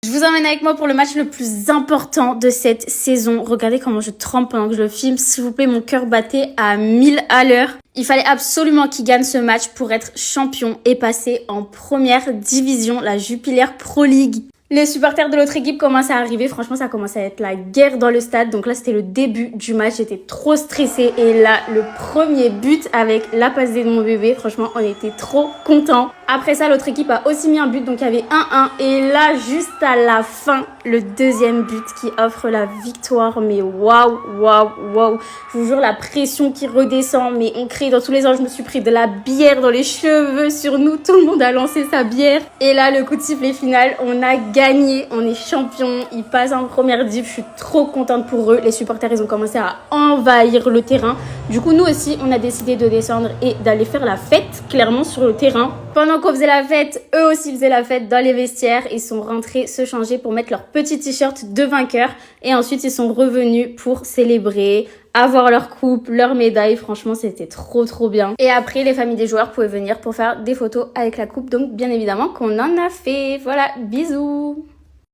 Je vous emmène avec moi pour le match le plus important de cette saison. Regardez comment je trempe pendant que je le filme. S'il vous plaît, mon cœur battait à 1000 à l'heure. Il fallait absolument qu'il gagne ce match pour être champion et passer en première division, la Jupiler Pro League. Les supporters de l'autre équipe commencent à arriver. Franchement, ça commence à être la guerre dans le stade. Donc là, c'était le début du match. J'étais trop stressée. Et là, le premier but avec la passe D de mon bébé. Franchement, on était trop contents. Après ça, l'autre équipe a aussi mis un but. Donc il y avait 1-1. Et là, juste à la fin, le deuxième but qui offre la victoire. Mais waouh, waouh, waouh. Je vous jure, la pression qui redescend. Mais on crie dans tous les sens. Je me suis pris de la bière dans les cheveux sur nous. Tout le monde a lancé sa bière. Et là, le coup de sifflet final, on a gagné, on est champion, ils passent en première div, je suis trop contente pour eux. Les supporters, ils ont commencé à envahir le terrain. Du coup, nous aussi, on a décidé de descendre et d'aller faire la fête, clairement, sur le terrain. Pendant qu'on faisait la fête, eux aussi faisaient la fête dans les vestiaires. Ils sont rentrés se changer pour mettre leur petit t-shirt de vainqueur. Et ensuite, ils sont revenus pour célébrer, avoir leur coupe, leur médaille. Franchement, c'était trop bien. Et après, les familles des joueurs pouvaient venir pour faire des photos avec la coupe. Donc, bien évidemment qu'on en a fait. Voilà, bisous.